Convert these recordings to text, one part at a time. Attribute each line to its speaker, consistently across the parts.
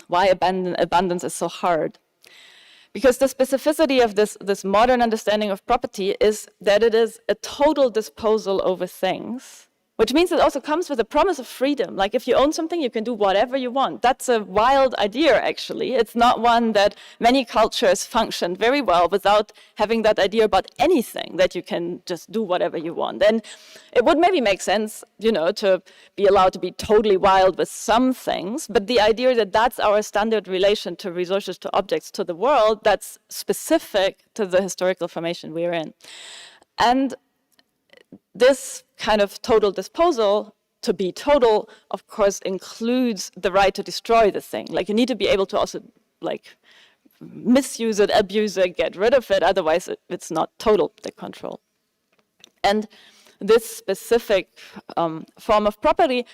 Speaker 1: why abundance is so hard. Because the specificity of this modern understanding of property is that it is a total disposal over things, which means it also comes with a promise of freedom. Like if you own something, you can do whatever you want. That's a wild idea, actually. It's not one that many cultures function very well without having that idea about anything, that you can just do whatever you want. And it would maybe make sense, to be allowed to be totally wild with some things, but the idea that that's our standard relation to resources, to objects, to the world, that's specific to the historical formation we're in. And this kind of total disposal, to be total, of course, includes the right to destroy the thing. Like you need to be able to also misuse it, abuse it, get rid of it. Otherwise, it's not total, the control. And this specific form of property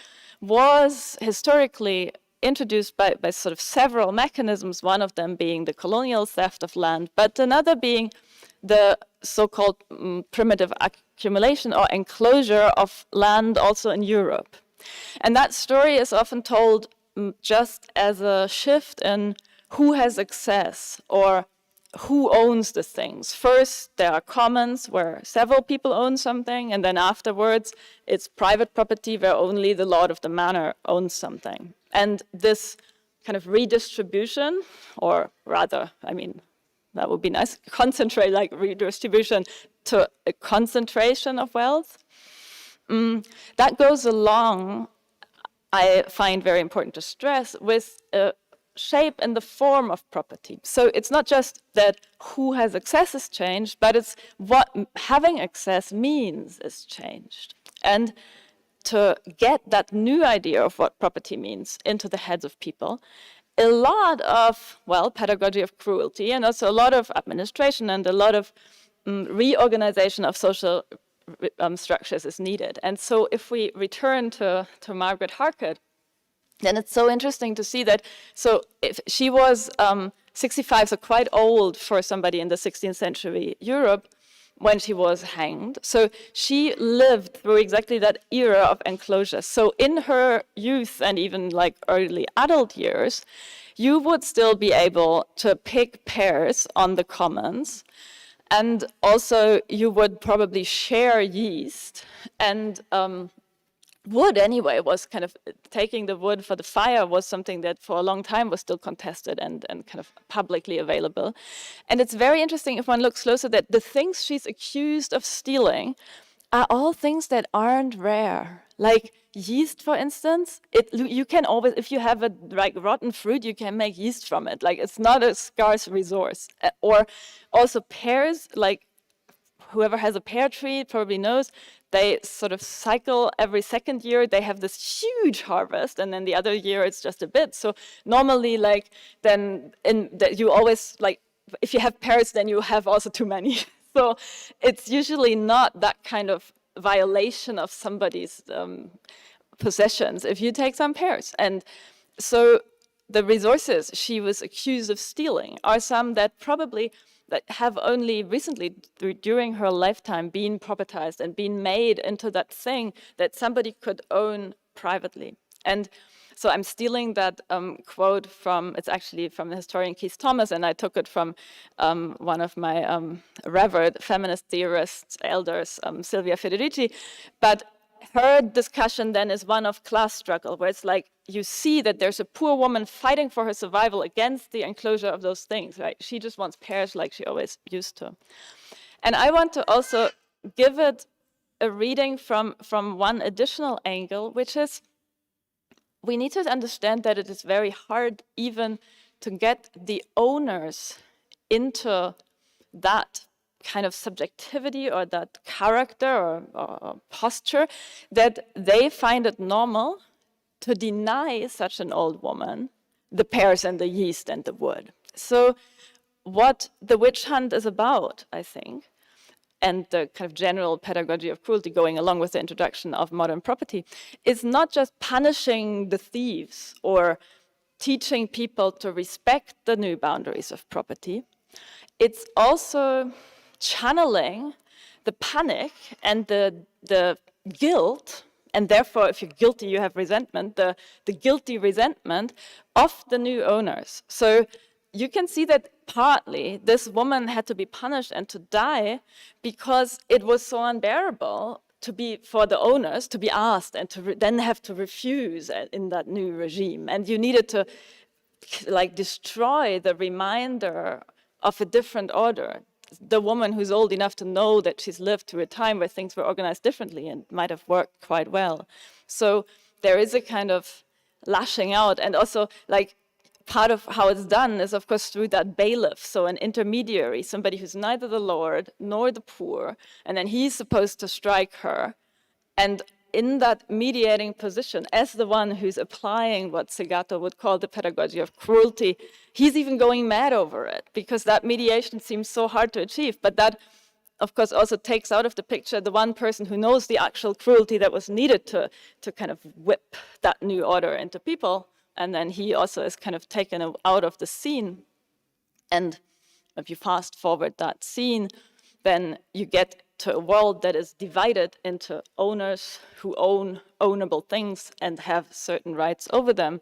Speaker 1: was historically introduced by sort of several mechanisms, one of them being the colonial theft of land, but another being the so-called primitive accumulation or enclosure of land also in Europe. And that story is often told just as a shift in who has access or who owns the things. First, there are commons where several people own something, and then afterwards, it's private property where only the lord of the manor owns something. And this kind of redistribution, or rather, that would be nice, concentrate, like redistribution to a concentration of wealth. That goes along, I find very important to stress, with a shape and the form of property. So it's not just that who has access is changed, but it's what having access means is changed. And to get that new idea of what property means into the heads of people, a lot of, pedagogy of cruelty and also a lot of administration and a lot of reorganization of social structures is needed. And so if we return to Margaret Harcourt, then it's so interesting to see that, so if she was 65, so quite old for somebody in the 16th century Europe when she was hanged. So she lived through exactly that era of enclosure. So in her youth and even like early adult years, you would still be able to pick pears on the commons. And also you would probably share yeast, and wood anyway was kind of, taking the wood for the fire was something that for a long time was still contested and kind of publicly available. And it's very interesting if one looks closer that the things she's accused of stealing are all things that aren't rare. Like yeast, for instance, you can always, if you have a rotten fruit, you can make yeast from it. Like it's not a scarce resource. Or also pears, like whoever has a pear tree probably knows, they sort of cycle every second year. They have this huge harvest, and then the other year it's just a bit. So normally, you always, if you have pears, then you have also too many. So it's usually not that kind of violation of somebody's possessions if you take some pears. And so the resources she was accused of stealing are some that probably that have only recently, during her lifetime, been propertized and been made into that thing that somebody could own privately. And so I'm stealing that quote from, it's actually from the historian Keith Thomas, and I took it from one of my revered feminist theorists, elders, Silvia Federici. But her discussion then is one of class struggle, where it's like you see that there's a poor woman fighting for her survival against the enclosure of those things, right? She just wants pears like she always used to. And I want to also give it a reading from one additional angle, which is we need to understand that it is very hard even to get the owners into that kind of subjectivity or that character or posture that they find it normal to deny such an old woman the pears and the yeast and the wood. So what the witch hunt is about, I think, and the kind of general pedagogy of cruelty going along with the introduction of modern property, is not just punishing the thieves or teaching people to respect the new boundaries of property. It's also channeling the panic and the guilt And therefore, if you're guilty, you have resentment, the guilty resentment of the new owners. So you can see that partly this woman had to be punished and to die because it was so unbearable to be for the owners to be asked and to then have to refuse in that new regime. And you needed to like destroy the reminder of a different order. The woman who's old enough to know that she's lived through a time where things were organized differently and might have worked quite well. So there is a kind of lashing out, and also like part of how it's done is of course through that bailiff, so an intermediary, somebody who's neither the lord nor the poor, and then he's supposed to strike her. And in that mediating position, as the one who's applying what Segato would call the pedagogy of cruelty, he's even going mad over it because that mediation seems so hard to achieve. But that, of course, also takes out of the picture the one person who knows the actual cruelty that was needed to kind of whip that new order into people. And then he also is kind of taken out of the scene. And if you fast forward that scene, then you get to a world that is divided into owners who own ownable things and have certain rights over them,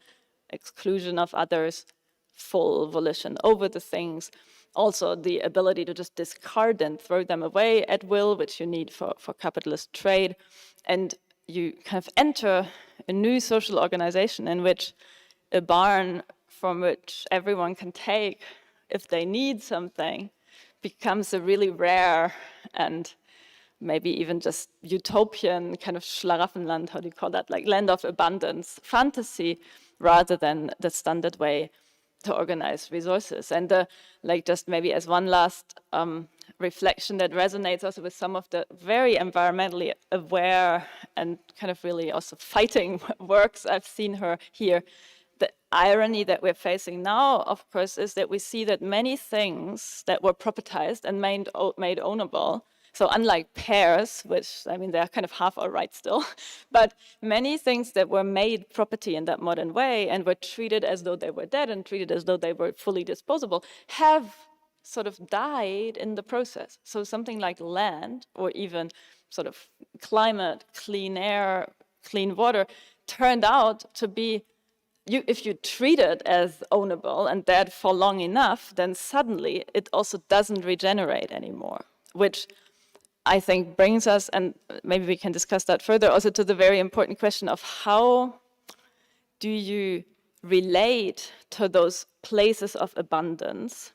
Speaker 1: exclusion of others, full volition over the things, also the ability to just discard and throw them away at will, which you need for capitalist trade. And you kind of enter a new social organization in which a barn from which everyone can take if they need something becomes a really rare and maybe even just utopian kind of Schlaraffenland, how do you call that, like land of abundance fantasy, rather than the standard way to organize resources. And like just maybe as one last reflection that resonates also with some of the very environmentally aware and kind of really also fighting works I've seen her here. The irony that we're facing now, of course, is that we see that many things that were propertized and made ownable, so unlike pears, which, I mean, they're kind of half all right still, but many things that were made property in that modern way and were treated as though they were dead and treated as though they were fully disposable have sort of died in the process. So something like land or even sort of climate, clean air, clean water turned out to be, if you treat it as ownable and dead for long enough, then suddenly it also doesn't regenerate anymore, which I think brings us, and maybe we can discuss that further, also to the very important question of how do you relate to those places of abundance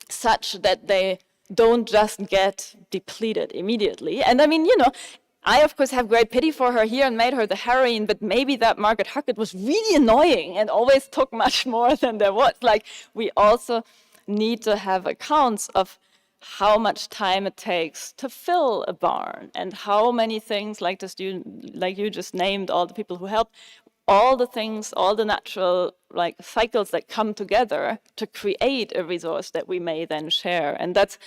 Speaker 1: such that they don't just get depleted immediately. And I mean, you know, I, of course, have great pity for her here and made her the heroine, but maybe that Margaret Huckett was really annoying and always took much more than there was. Like, we also need to have accounts of how much time it takes to fill a barn and how many things, like the student, like you just named, all the people who helped, all the things, all the natural like cycles that come together to create a resource that we may then share. And that's,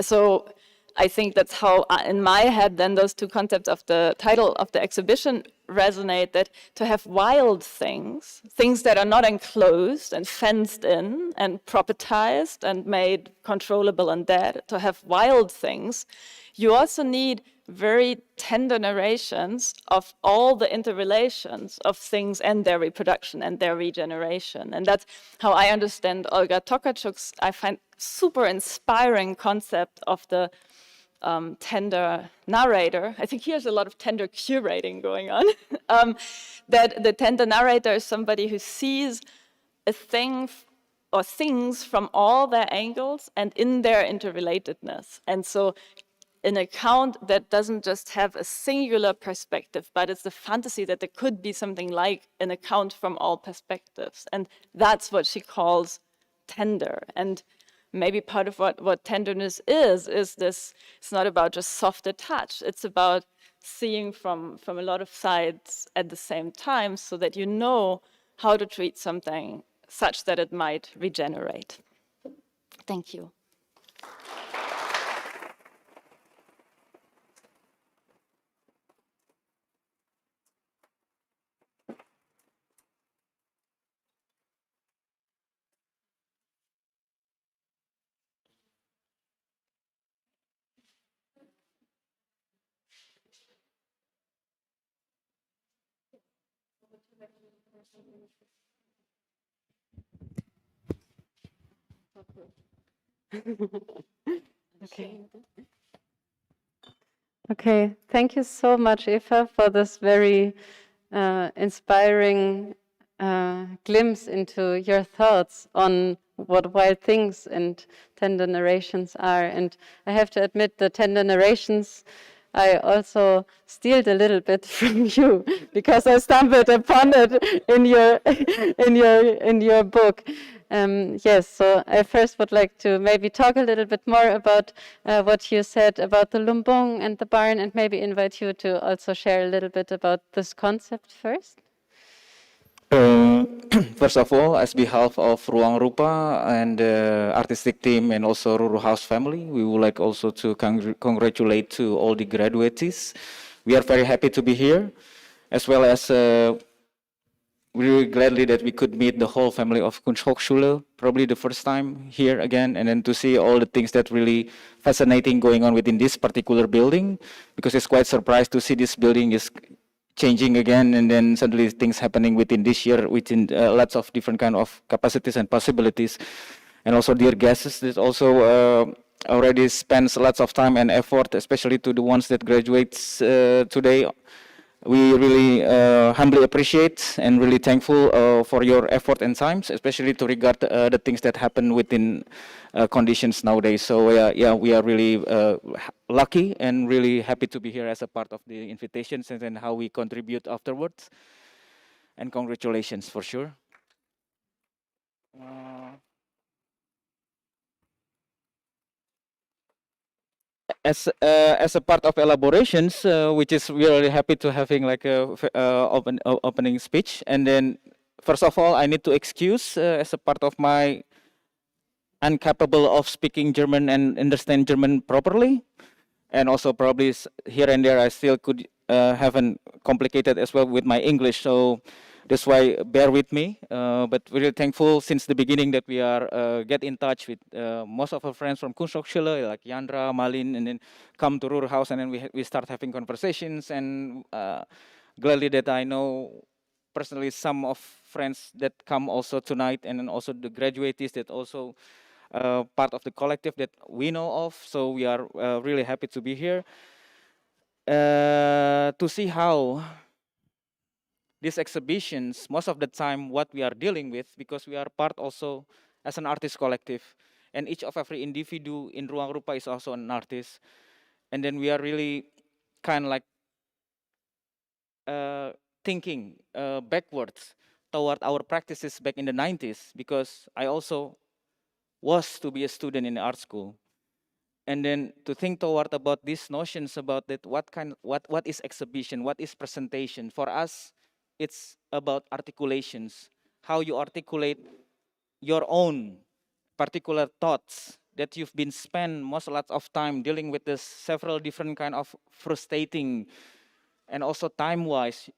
Speaker 1: so I think that's how, in my head, then those two concepts of the title of the exhibition resonate, that to have wild things, things that are not enclosed and fenced in and propertized and made controllable and dead, to have wild things, you also need very tender narrations of all the interrelations of things and their reproduction and their regeneration. And that's how I understand Olga Tokarczuk's, I find, super inspiring concept of the tender narrator. I think here's a lot of tender curating going on. That the tender narrator is somebody who sees a thing or things from all their angles and in their interrelatedness. And so an account that doesn't just have a singular perspective, but it's the fantasy that there could be something like an account from all perspectives. And that's what she calls tender. And maybe part of what tenderness is this, it's not about just soft touch, it's about seeing from a lot of sides at the same time so that you know how to treat something such that it might regenerate. Thank you.
Speaker 2: Okay. Okay, thank you so much, Eva, for this very inspiring glimpse into your thoughts on what wild things and tender narrations are. And I have to admit, the tender narrations I also stealed a little bit from you because I stumbled upon it in your in your book. Yes, so I first would like to maybe talk a little bit more about what you said about the lumbung and the barn, and maybe invite you to also share a little bit about this concept first.
Speaker 3: First of all, as behalf of Ruang Rupa and the artistic team and also Ruru House family, we would like also to congratulate to all the graduates. We are very happy to be here, as well as really gladly that we could meet the whole family of Kunsthochschule, probably the first time here again, and then to see all the things that really fascinating going on within this particular building, because it's quite surprised to see this building is changing again, and then suddenly things happening within this year, within lots of different kind of capacities and possibilities. And also dear guests that also already spends lots of time and effort, especially to the ones that graduates today. We really humbly appreciate and really thankful for your effort and times, especially to regard the things that happen within conditions nowadays. So yeah, we are really lucky and really happy to be here as a part of the invitations and then how we contribute afterwards. And congratulations for sure. As a part of elaborations, which is we are really happy to having like a opening speech. And then first of all, I need to excuse as a part of my incapable of speaking German and understand German properly, and also probably here and there I still could haven't complicated as well with my English. So that's why bear with me. But really thankful since the beginning that we are get in touch with most of our friends from Kunsthochschule like Yandra, Malin, and then come to Ruhr House, and then we start having conversations. And gladly that I know personally some of friends that come also tonight, and then also the graduates that also part of the collective that we know of. So we are really happy to be here to see how these exhibitions, most of the time, what we are dealing with, because we are part also as an artist collective, and each of every individual in Ruang Rupa is also an artist, and then we are really kind of like thinking backwards toward our practices back in the 90s, because I also was to be a student in the art school, and then to think toward about these notions about that what is exhibition, what is presentation. For us, it's about articulations, how you articulate your own particular thoughts that you've been spent most lots of time dealing with this several different kind of frustrating, and also time wise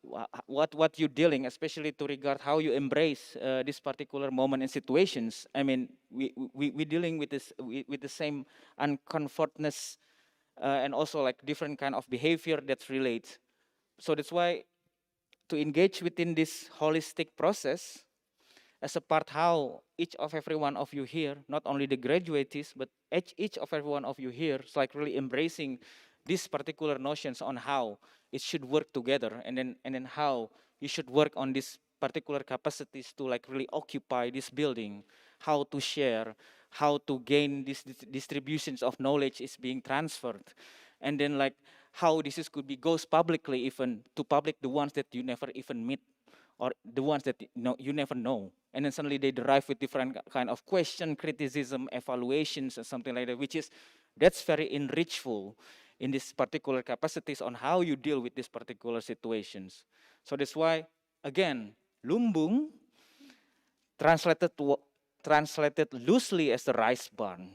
Speaker 3: what you're dealing, especially to regard how you embrace this particular moment and situations. I mean, we dealing with this with the same uncomfortness, and also like different kind of behavior that relates. So that's why to engage within this holistic process as a part how each of every one of you here, not only the graduates, but each of every one of you here is like really embracing these particular notions on how it should work together, and then how you should work on these particular capacities to like really occupy this building, how to share, how to gain these distributions of knowledge is being transferred, and then like how this is could be goes publicly, even to public the ones that you never even meet, or the ones that you never know, and then suddenly they derive with different kind of question, criticism, evaluations, and something like that, which is that's very enrichful in this particular capacities on how you deal with these particular situations. So that's why again, lumbung translated loosely as the rice barn,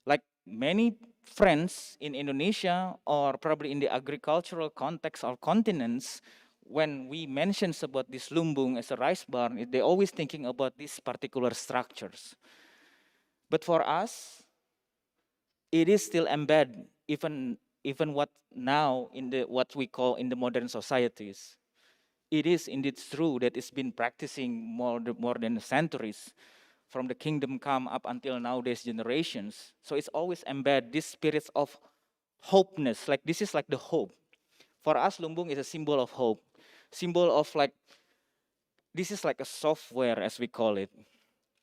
Speaker 3: like many friends in Indonesia or probably in the agricultural context or continents, when we mentions about this lumbung as a rice barn, they always thinking about these particular structures. But for us, it is still embedded, even what now in the what we call in the modern societies. it is indeed true that it's been practicing more than centuries, from the kingdom come up until nowadays generations. So it's always embed this spirits of hopeness. Like this is like the hope. For us, Lumbung is a symbol of hope, symbol of like this is like a software as we call it.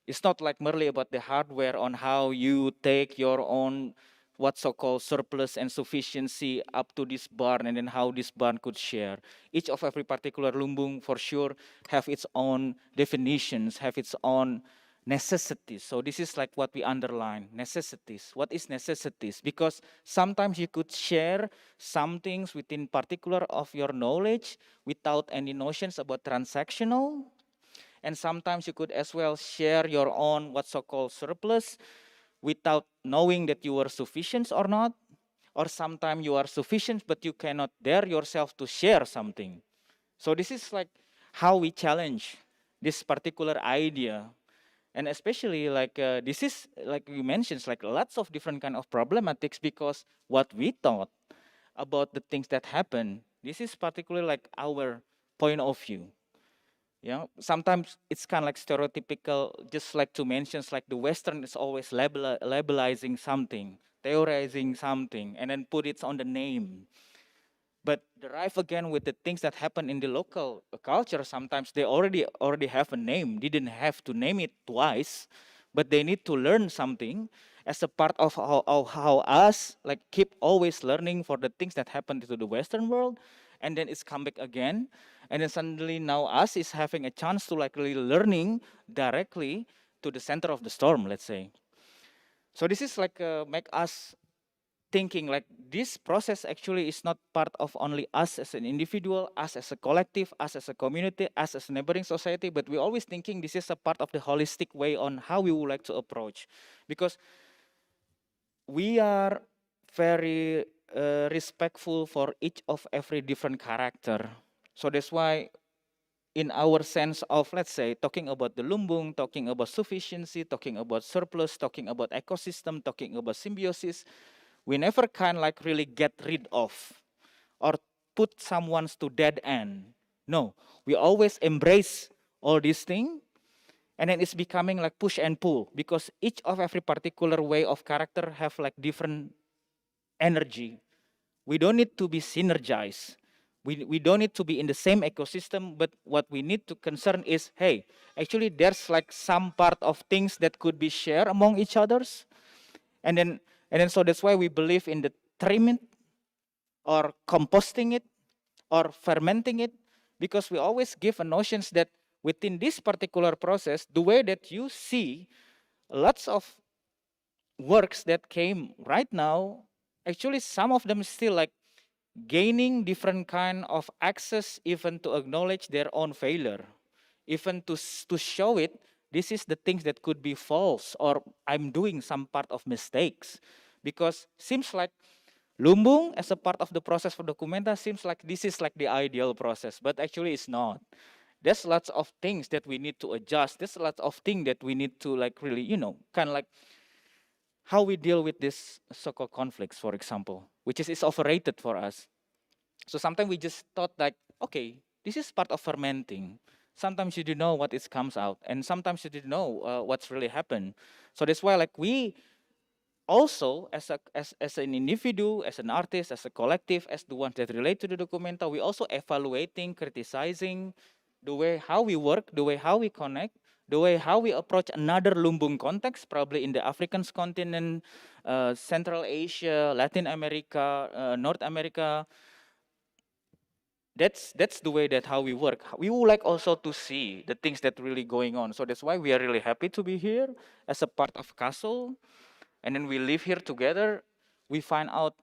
Speaker 3: It's not like merely about the hardware on how you take your own what so-called surplus and sufficiency up to this barn and then how this barn could share. Each of every particular lumbung for sure have its own definitions, have its own necessities. So this is like what we underline, necessities. What is necessities? Because sometimes you could share some things within particular of your knowledge without any notions about transactional, and sometimes you could as well share your own what so-called surplus without knowing that you are sufficient or not. Or sometimes you are sufficient but you cannot dare yourself to share something. So this is like how we challenge this particular idea. And especially like this is like you mentioned, like lots of different kind of problematics, because what we thought about the things that happen, this is particularly like our point of view. Yeah, sometimes it's kind of like stereotypical, just like to mention, like the Western is always labelizing something, theorizing something, and then put it on the name. But derive again with the things that happen in the local culture, sometimes they already have a name. They didn't have to name it twice, but they need to learn something as a part of how us like keep always learning for the things that happen to the Western world, and then it's come back again, and then suddenly now us is having a chance to like really learning directly to the center of the storm, let's say. So this is like make us thinking like this process actually is not part of only us as an individual, us as a collective, us as a community, us as a neighboring society, but we're always thinking this is a part of the holistic way on how we would like to approach. Because we are very respectful for each of every different character. So that's why in our sense of, let's say, talking about the lumbung, talking about sufficiency, talking about surplus, talking about ecosystem, talking about symbiosis, we never can like really get rid of or put someone's to dead end. No, we always embrace all these things, and then it's becoming like push and pull, because each of every particular way of character have like different energy. We don't need to be synergized. We don't need to be in the same ecosystem, but what we need to concern is, hey, actually there's like some part of things that could be shared among each others. And then so that's why we believe in the trimming or composting it or fermenting it, because we always give a notions that within this particular process, the way that you see lots of works that came right now, actually some of them still like gaining different kind of access, even to acknowledge their own failure, even to show it, this is the things that could be false, or I'm doing some part of mistakes. Because seems like lumbung as a part of the process for documenta seems like this is like the ideal process, but actually it's not. There's lots of things that we need to adjust. There's lots of things that we need to like really, kind of like how we deal with this so-called conflicts, for example, which is overrated for us. So sometimes we just thought like, okay, this is part of fermenting. Sometimes you didn't know what it comes out, and sometimes you didn't know what's really happened. So that's why like we also as an individual, as an artist, as a collective, as the ones that relate to the documenta, we also evaluating, criticizing the way how we work, the way how we connect, the way how we approach another lumbung context, probably in the African continent, Central Asia, Latin America, North America. That's the way that how we work. We would like also to see the things that really going on. So that's why we are really happy to be here as a part of Castle, and then we live here together. We find out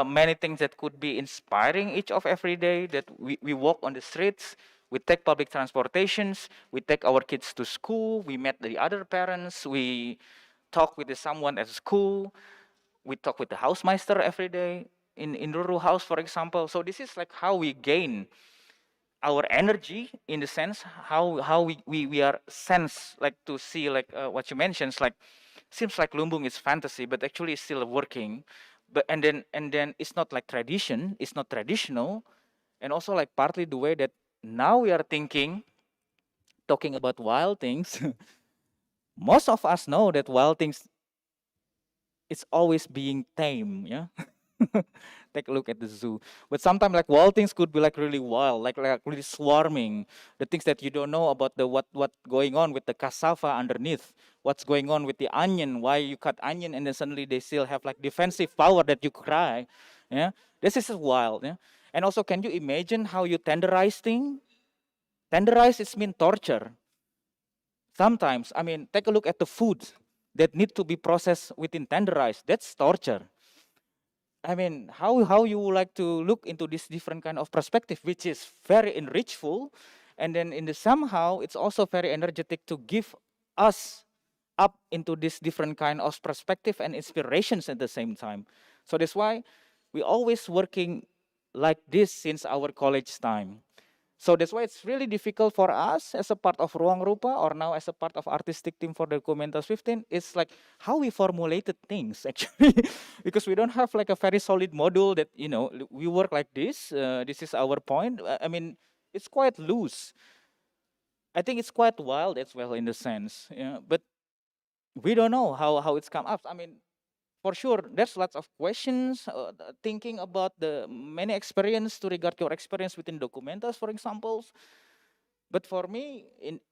Speaker 3: many things that could be inspiring each of every day. That we walk on the streets, we take public transportations, we take our kids to school, we met the other parents, we talk with someone at school, we talk with the housemeister every day in rural house, for example. So this is like how we gain our energy, in the sense how we are sense like to see like what you mentioned, like seems like lumbung is fantasy, but actually it's still working. But and then it's not like tradition, it's not traditional, and also like partly the way that now we are talking about wild things. Most of us know that wild things, it's always being tame, yeah. Take a look at the zoo. But sometimes like wild things could be like really wild, like really swarming. The things that you don't know about the what going on with the cassava underneath, what's going on with the onion, why you cut onion and then suddenly they still have like defensive power that you cry. Yeah. This is wild, yeah. And also, can you imagine how you tenderize thing? Tenderize is mean torture. Sometimes, I mean, take a look at the food that need to be processed within tenderized. That's torture. I mean, how you would like to look into this different kind of perspective, which is very enrichful, and then in the somehow it's also very energetic to give us up into this different kind of perspective and inspirations at the same time. So that's why we always working like this since our college time. So that's why it's really difficult for us as a part of Ruang Rupa or now as a part of artistic team for the Documentas 15. It's like how we formulated things actually, because we don't have like a very solid module that, you know, we work like this. This is our point. I mean, it's quite loose. I think it's quite wild as well in the sense, yeah. But we don't know how it's come up. I mean, for sure there's lots of questions, thinking about the many experience to regard your experience within Documentas, for example. But for me,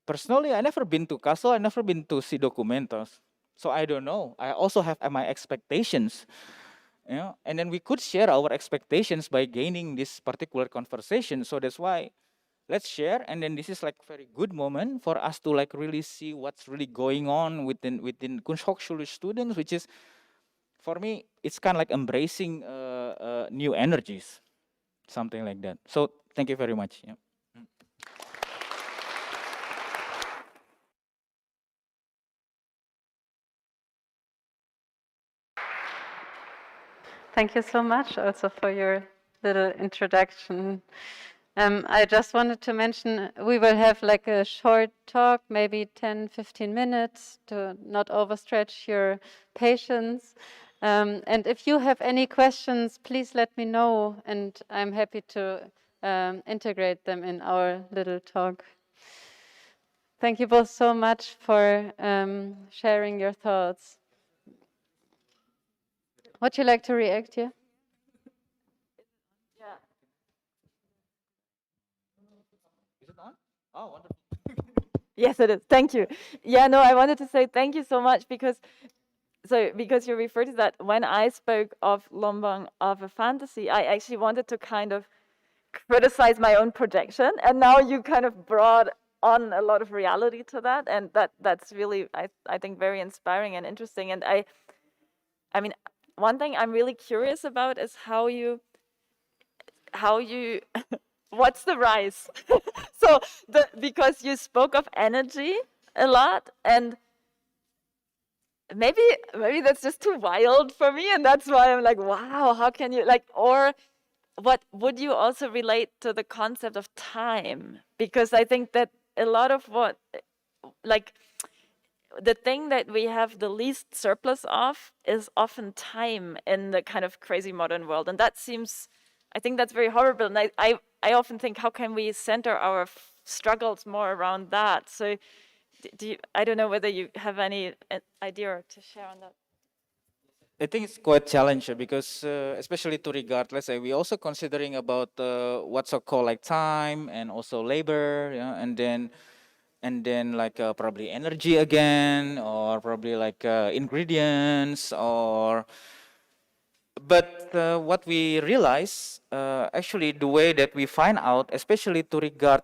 Speaker 3: personally, I never been to Castle. I never been to see Documentas, so I don't know. I also have my expectations, you know. And then we could share our expectations by gaining this particular conversation. So that's why let's share. And then this is like very good moment for us to like really see what's really going on within Kunsthochschule students, which is for me it's kind of like embracing new energies, something like that. So thank you very much. Yeah.
Speaker 2: Thank you so much also for your little introduction. I just wanted to mention we will have like a short talk, maybe 10, 15 minutes to not overstretch your patience. And if you have any questions, please let me know, and I'm happy to integrate them in our little talk. Thank you both so much for sharing your thoughts. Would you like to react here?
Speaker 3: Is it on? Oh, wonderful.
Speaker 1: Yes, it is. Thank you. Yeah, no, I wanted to say thank you so much because you referred to that when I spoke of Lombang of a fantasy, I actually wanted to kind of criticize my own projection, and now you kind of brought on a lot of reality to that, and that's really I think very inspiring and interesting. And I mean, one thing I'm really curious about is how you what's the rise? So because you spoke of energy a lot, and maybe that's just too wild for me, and that's why I'm like, wow, how can you like, or what would you also relate to the concept of time? Because I think that a lot of what, like, the thing that we have the least surplus of is often time in the kind of crazy modern world, and that seems, I think that's very horrible. And I often think, how can we center our struggles more around that? So, do you, I don't know whether you have any idea to share on that.
Speaker 3: I think it's quite challenging because, especially to regard, let's say, we also considering about what's so called like time and also labor, yeah, and then like probably energy again, or probably like ingredients, or. But what we realize, actually, the way that we find out, especially to regard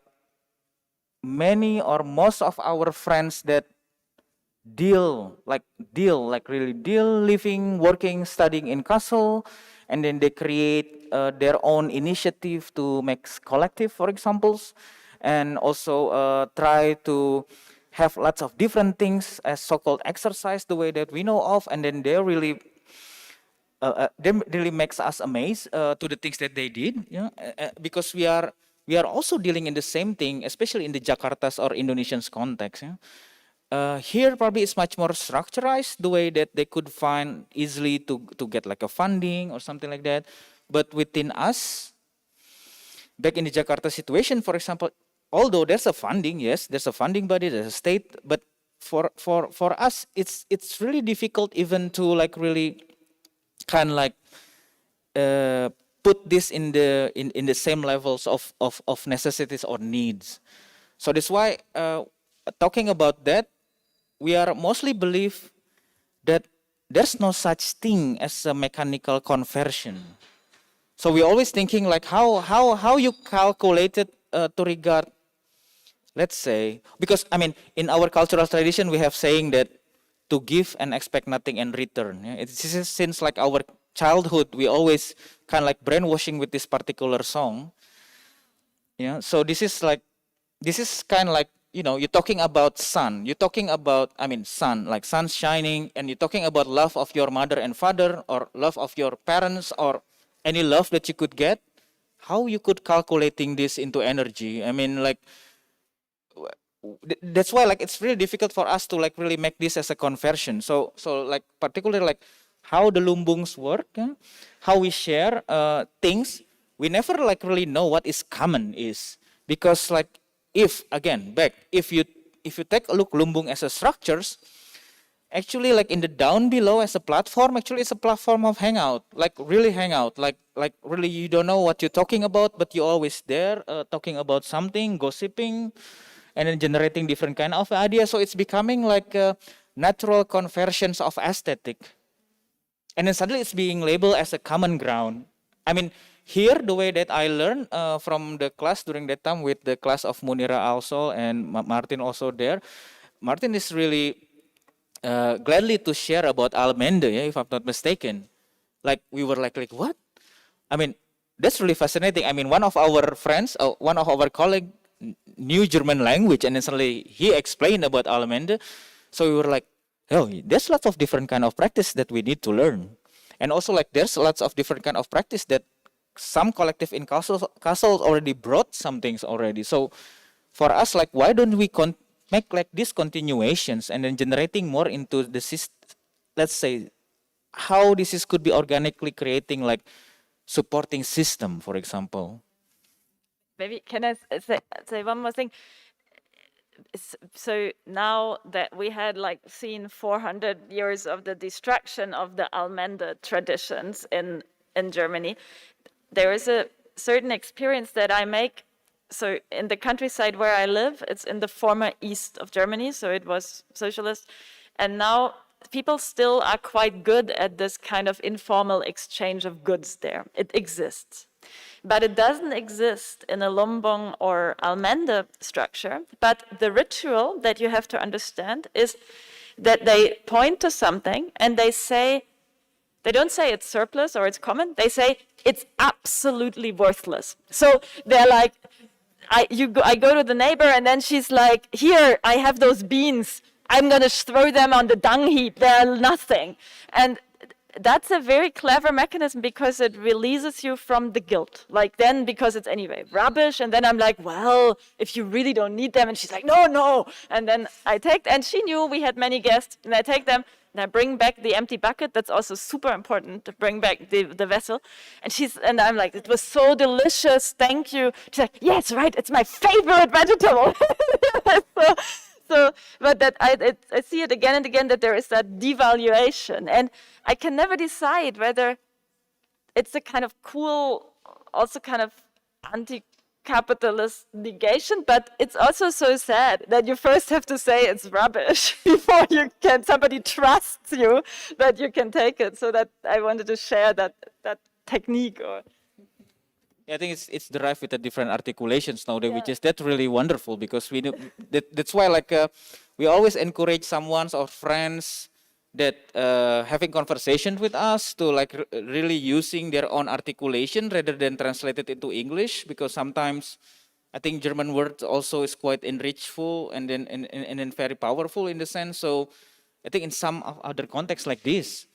Speaker 3: many or most of our friends that really deal living, working, studying in Kassel, and then they create their own initiative to make collective, for examples, and also try to have lots of different things as so-called exercise the way that we know of, and then they really makes us amazed to the things that they did, because we are also dealing in the same thing, especially in the Jakarta's or Indonesian's context. Yeah? Here probably it's much more structurized the way that they could find easily to get like a funding or something like that. But within us, back in the Jakarta situation, for example, although there's a funding, yes, there's a funding body, there's a state, but for us, it's really difficult even to like really kind of like put this in the same levels of necessities or needs. So that's why talking about that, we are mostly believe that there's no such thing as a mechanical conversion. So we're always thinking like how you calculate it to regard, let's say, because I mean in our cultural tradition we have saying that to give and expect nothing in return. Yeah? It's since like our childhood we always kind of like brainwashing with this particular song. Yeah, so this is kind of like, you know, you're talking about sun, you're talking about, I mean, sun, like sun shining, and you're talking about love of your mother and father, or love of your parents, or any love that you could get. How you could calculating this into energy? I mean, like that's why like it's really difficult for us to like really make this as a conversion. So like particularly like how the lumbungs work, yeah? How we share things. We never like really know what is common is, because like if again back if you take a look lumbung as a structures, actually like in the down below as a platform, actually it's a platform of hangout, like really hangout, like really you don't know what you're talking about, but you're always there talking about something, gossiping, and then generating different kind of ideas. So it's becoming like natural conversions of aesthetic, and then suddenly it's being labeled as a common ground. I mean, here the way that I learned from the class during that time with the class of Munira also and Martin also there. Martin is really gladly to share about Almende, yeah, if I'm not mistaken. Like we were like what? I mean, that's really fascinating. I mean, one of our friends, one of our colleague knew German language, and then suddenly he explained about Almende. So we were like, oh, there's lots of different kind of practice that we need to learn, and also like there's lots of different kind of practice that some collective in castles already brought some things already. So for us, like, why don't we make like these continuations and then generating more into the let's say how this is could be organically creating like supporting system, for example.
Speaker 1: Maybe can I say one more thing? So now that we had like seen 400 years of the destruction of the Almende traditions in Germany, there is a certain experience that I make. So in the countryside where I live, it's in the former east of Germany, so it was socialist, and now people still are quite good at this kind of informal exchange of goods there. It exists. But it doesn't exist in a Lombong or Almende structure. But the ritual that you have to understand is that they point to something and they don't say it's surplus or it's common, they say it's absolutely worthless. So they're like, I go to the neighbor and then she's like, here, I have those beans. I'm going to throw them on the dung heap. They're nothing. And that's a very clever mechanism because it releases you from the guilt. Like then, because it's anyway rubbish, and then I'm like, well, if you really don't need them, and she's like, no. And then and she knew we had many guests, and I take them, and I bring back the empty bucket. That's also super important to bring back the vessel. And I'm like, it was so delicious, thank you. She's like, yes, right, it's my favorite vegetable. But that I see it again and again that there is that devaluation, and I can never decide whether it's a kind of cool, also kind of anti-capitalist negation, but it's also so sad that you first have to say it's rubbish before somebody trusts you that you can take it. So that I wanted to share that technique.
Speaker 3: Yeah, I think it's derived with the different articulations nowadays, which is that really wonderful because we know that's why like we always encourage someone or friends that having conversation with us to like really using their own articulation rather than translated into English, because sometimes I think German words also is quite enrichful and then very powerful in the sense. So I think in some other contexts like this,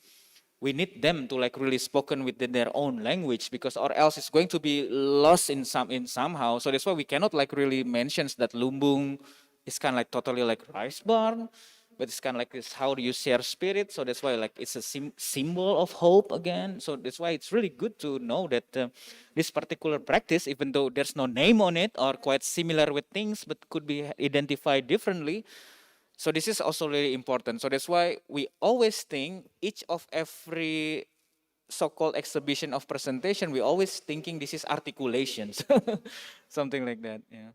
Speaker 3: we need them to like really spoken within their own language, because or else it's going to be lost in somehow. So that's why we cannot like really mention that lumbung is kind of like totally like rice barn, but it's kind of like this, how do you share spirit? So that's why like it's a symbol of hope again. So that's why it's really good to know that this particular practice, even though there's no name on it or quite similar with things, but could be identified differently. So this is also really important. So that's why we always think each of every so-called exhibition of presentation, we always thinking this is articulations, something like that. Yeah.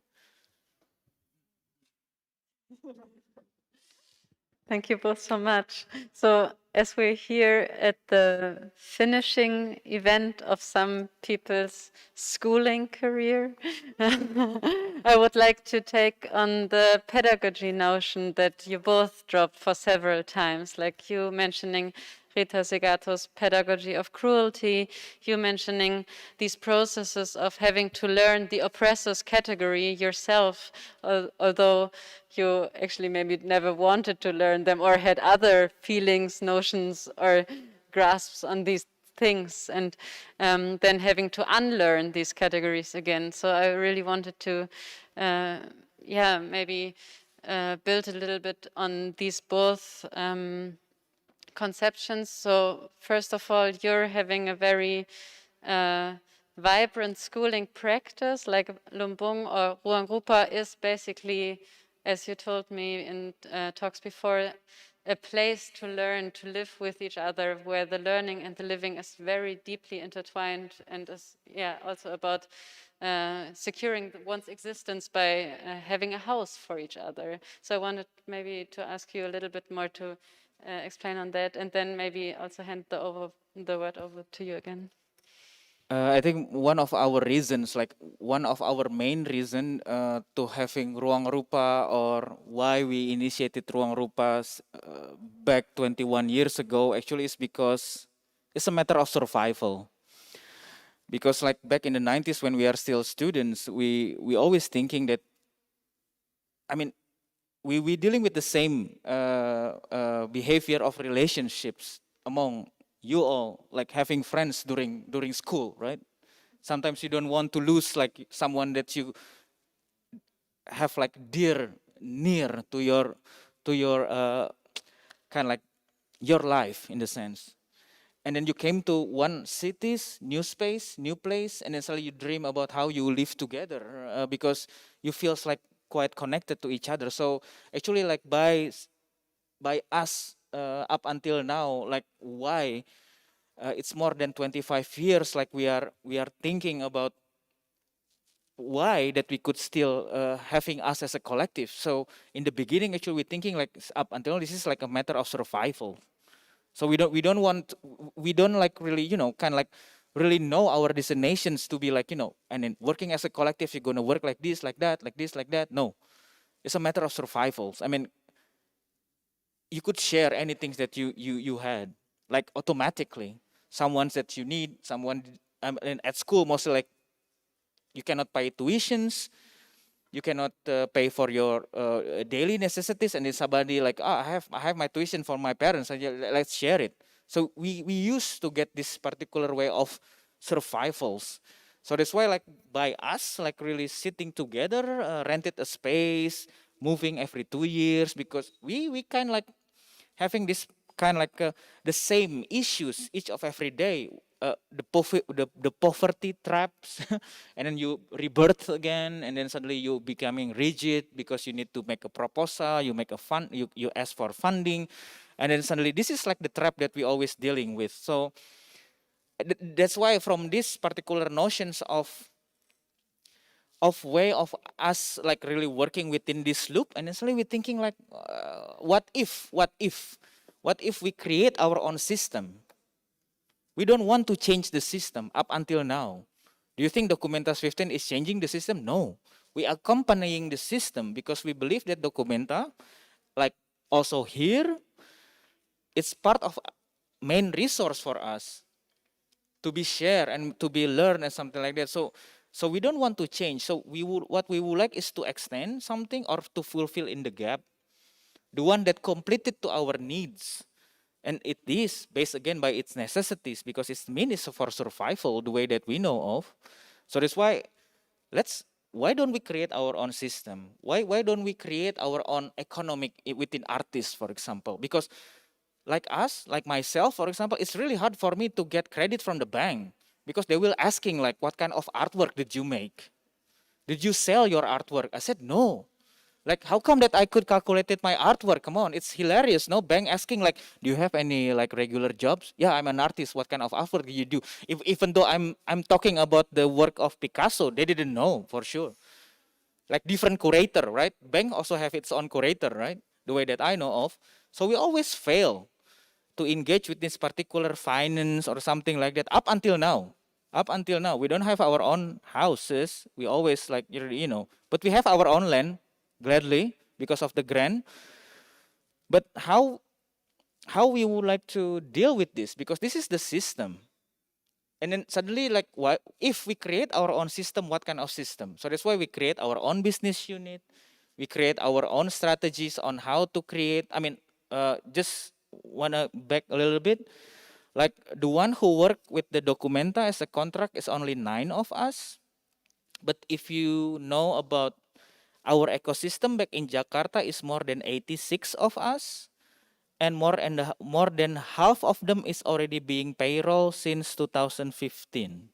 Speaker 2: Thank you both so much. So, as we're here at the finishing event of some people's schooling career, I would like to take on the pedagogy notion that you both dropped for several times, like you mentioning Rita Segato's pedagogy of cruelty, you mentioning these processes of having to learn the oppressor's category yourself, although you actually maybe never wanted to learn them or had other feelings, notions, or grasps on these things, and then having to unlearn these categories again. So I really wanted to, maybe build a little bit on these both conceptions. So first of all, you're having a very vibrant schooling practice, like Lumbung or Ruang Rupa is basically, as you told me in talks before, a place to learn, to live with each other, where the learning and the living is very deeply intertwined, and is also about securing one's existence by having a house for each other. So I wanted maybe to ask you a little bit more to explain on that, and then maybe also hand the word over to you again.
Speaker 3: I think one of our reasons, like one of our main reason to having Ruang Rupa, or why we initiated Ruang Rupas back 21 years ago, actually is because it's a matter of survival. Because like back in the 90s when we are still students, we always thinking that, I mean, we dealing with the same behavior of relationships among you all, like having friends during school, right? Sometimes you don't want to lose like someone that you have like near to your kind of like your life in the sense. And then you came to one cities, new space, new place, and then suddenly you dream about how you live together because you feels like quite connected to each other. So actually, like by us up until now, like why it's more than 25 years, like we are thinking about why that we could still having us as a collective. So in the beginning, actually, we're thinking like up until this is like a matter of survival. So we don't like really, kind of like really know our destinations to be like, and then working as a collective, you're gonna work like this, like that, like this, like that. No, it's a matter of survival. I mean, you could share anything that you had, like automatically. Someone that you need, someone, and at school mostly like you cannot pay tuitions, you cannot pay for your daily necessities, and then somebody like, oh, I have my tuition for my parents, and let's share it. So we used to get this particular way of survivals. So that's why like by us like really sitting together, rented a space, moving every 2 years, because we kind of like having this kind of like the same issues each of every day, the poverty traps, and then you rebirth again, and then suddenly you becoming rigid because you need to make a proposal, you make a fund, you ask for funding, and then suddenly this is like the trap that we always dealing with. So that's why from this particular notions of way of us like really working within this loop, and then suddenly we're thinking like what if we create our own system. We don't want to change the system up until now. Do you think Documentas 15 is changing the system? No, we are accompanying the system because we believe that Documenta, like also here, it's part of main resource for us to be shared and to be learned and something like that. So we don't want to change. So what we would like is to extend something or to fulfill in the gap, the one that completed to our needs. And it is based again by its necessities because its mean is for survival the way that we know of. So that's why let's why don't we create our own system? Why don't we create our own economic within artists, for example? Because like us, like myself, for example, it's really hard for me to get credit from the bank because they will asking like, what kind of artwork did you make? Did you sell your artwork? I said, no. Like, how come that I could calculate it my artwork? Come on, it's hilarious. No, bank asking like, do you have any like regular jobs? Yeah, I'm an artist. What kind of artwork do you do? Even though I'm talking about the work of Picasso, they didn't know for sure. Like different curator, right? Bank also have its own curator, right? The way that I know of. So we always fail to engage with this particular finance or something like that up until now. Up until now, we don't have our own houses. We always like, but we have our own land, gladly, because of the grant. But how we would like to deal with this? Because this is the system. And then suddenly, like, why, if we create our own system, what kind of system? So that's why we create our own business unit. We create our own strategies on how to create. I mean, just wanna back a little bit. Like the one who work with the Documenta as a contract is only 9 of us. But if you know about our ecosystem back in Jakarta is more than 86 of us, and more than half of them is already being payroll since 2015.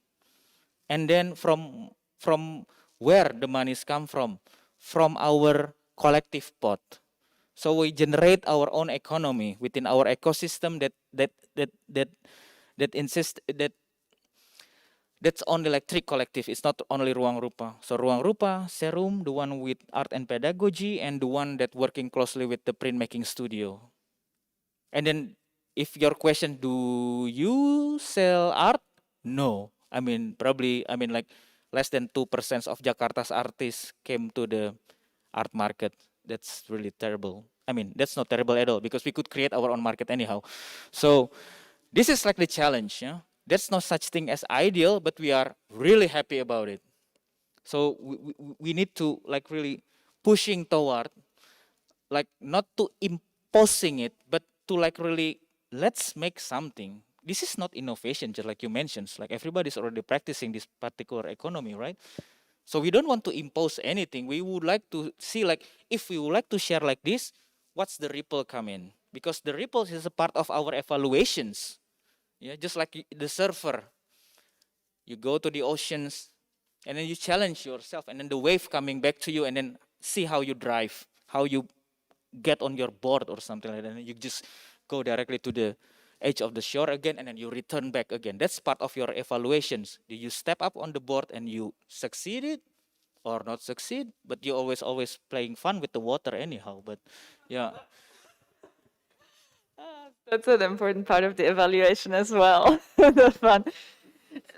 Speaker 3: And then from where the monies come from our collective pot. So we generate our own economy within our ecosystem that insist that's only like 3 collective. It's not only Ruang Rupa. So Ruang Rupa, Serum, the one with art and pedagogy, and the one that working closely with the printmaking studio. And then if your question, do you sell art? No. I mean, probably, I mean, like less than 2% of Jakarta's artists came to the art market. That's really terrible. I mean, that's not terrible at all because we could create our own market anyhow. So this is like the challenge. Yeah? There's no such thing as ideal, but we are really happy about it. So we need to like really pushing toward like not to imposing it, but to like really let's make something. This is not innovation, just like you mentioned. Like everybody's already practicing this particular economy, right? So we don't want to impose anything. We would like to see like if we would like to share like this, what's the ripple come in? Because the ripples is a part of our evaluations. Yeah, just like the surfer. You go to the oceans and then you challenge yourself and then the wave coming back to you and then see how you drive, how you get on your board or something like that. And you just go directly to the edge of the shore again and then you return back again. That's part of your evaluations. Do you step up on the board and you succeeded or not succeed? But you always playing fun with the water anyhow. But yeah.
Speaker 1: That's an important part of the evaluation as well. The fun.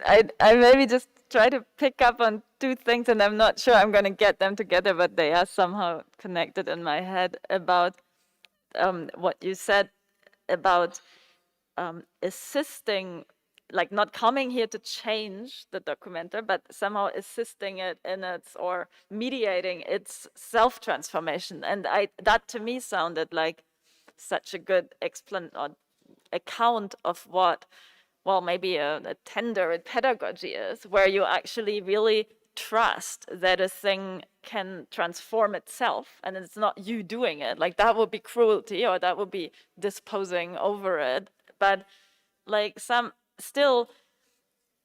Speaker 1: I maybe just try to pick up on 2 things, and I'm not sure I'm going to get them together, but they are somehow connected in my head about what you said about assisting, like not coming here to change the documenter, but somehow assisting it in its or mediating its self-transformation. And that to me sounded like such a good account of what, well, maybe a tender in pedagogy is, where you actually really trust that a thing can transform itself and it's not you doing it. Like that would be cruelty or that would be disposing over it. But like some still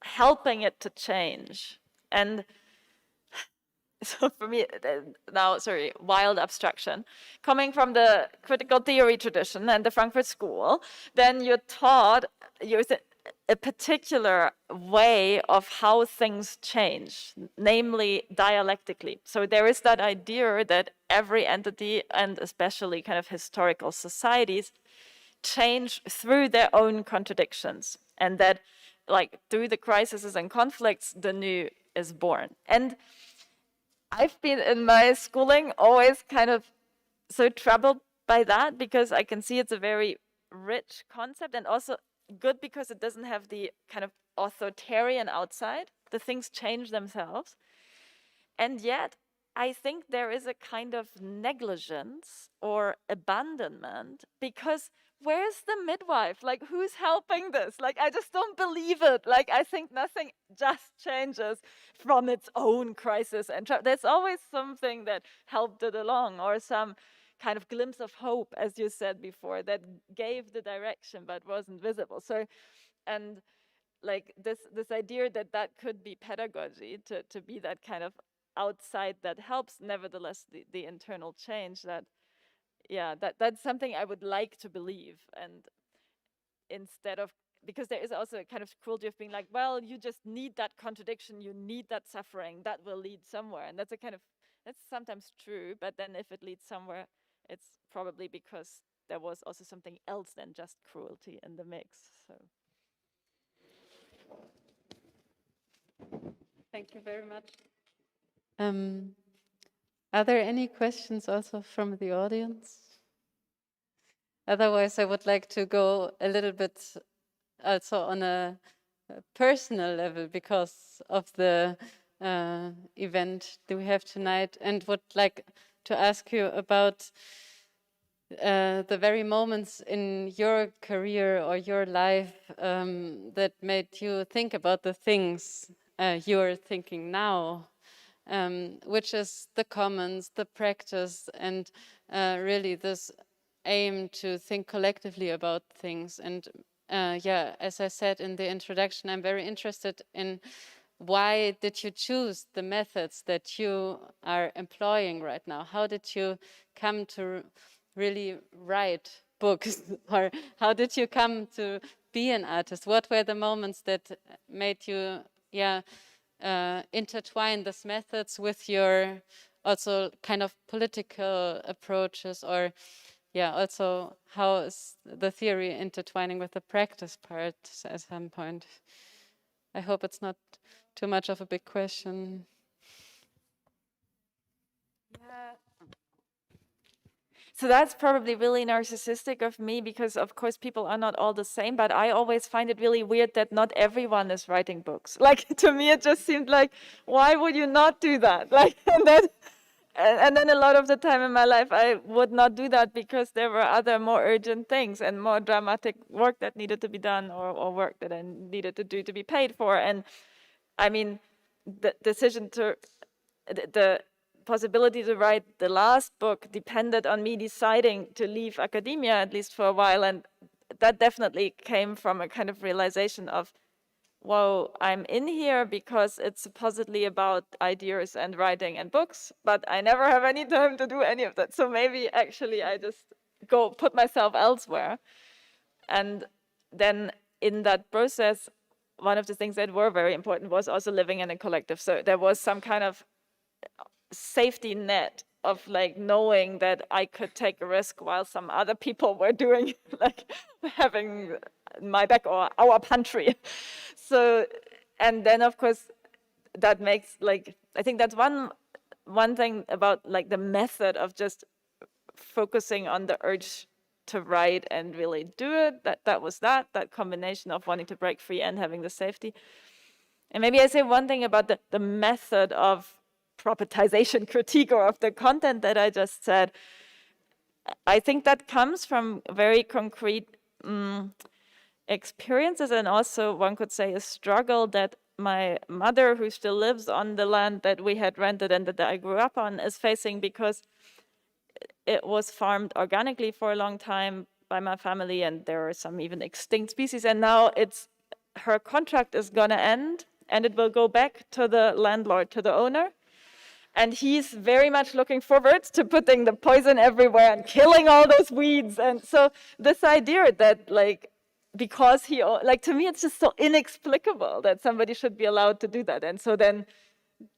Speaker 1: helping it to change. And so for me now, sorry, wild abstraction, coming from the critical theory tradition and the Frankfurt School, then you're taught a particular way of how things change, namely dialectically. So there is that idea that every entity, and especially kind of historical societies, change through their own contradictions, and that like through the crises and conflicts the new is born. And I've been in my schooling always kind of so troubled by that because I can see it's a very rich concept and also good because it doesn't have the kind of authoritarian outside. The things change themselves. And yet I think there is a kind of negligence or abandonment because where's the midwife? Like, who's helping this? Like, I just don't believe it. Like, I think nothing just changes from its own crisis. And there's always something that helped it along, or some kind of glimpse of hope, as you said before, that gave the direction but wasn't visible. So, and like this idea that that could be pedagogy, to be that kind of outside that helps nevertheless the internal change, that yeah, that's something I would like to believe. And instead of, because there is also a kind of cruelty of being like, well, you just need that contradiction, you need that suffering, that will lead somewhere. And that's a kind of, that's sometimes true, but then if it leads somewhere, it's probably because there was also something else than just cruelty in the mix. So
Speaker 2: Thank you very much. Are there any questions also from the audience? Otherwise, I would like to go a little bit also on a personal level because of the event that we have tonight, and would like to ask you about the very moments in your career or your life that made you think about the things you're thinking now, which is the commons, the practice, and really this aim to think collectively about things. And yeah, as I said in the introduction, I'm very interested in why did you choose the methods that you are employing right now? How did you come to really write books? Or how did you come to be an artist? What were the moments that made you, yeah, intertwine these methods with your also kind of political approaches? Or yeah, also how is the theory intertwining with the practice part at some point? I hope it's not too much of a big question.
Speaker 1: yeah. So that's probably really narcissistic of me, because of course people are not all the same, but I always find it really weird that not everyone is writing books. Like, to me it just seemed like, why would you not do that? Like, and then a lot of the time in my life I would not do that because there were other more urgent things and more dramatic work that needed to be done, or work that I needed to do to be paid for. And I mean, the decision to, the possibility to write the last book depended on me deciding to leave academia, at least for a while. And that definitely came from a kind of realization of, whoa, I'm in here because it's supposedly about ideas and writing and books, but I never have any time to do any of that. So maybe actually I just go put myself elsewhere. And then in that process, one of the things that were very important was also living in a collective. So there was some kind of safety net of like knowing that I could take a risk while some other people were doing like having my back or our pantry. So, and then of course that makes, like, I think that's one thing about like the method of just focusing on the urge to write and really do it, that was that combination of wanting to break free and having the safety. And maybe I say one thing about the method of propertization critique, or of the content that I just said. I think that comes from very concrete experiences, and also one could say a struggle that my mother, who still lives on the land that we had rented and that I grew up on, is facing, because it was farmed organically for a long time by my family, and there are some even extinct species, and now her contract is gonna end and it will go back to the landlord, to the owner. And he's very much looking forward to putting the poison everywhere and killing all those weeds. And so this idea that, like, because like, to me, it's just so inexplicable that somebody should be allowed to do that. And so then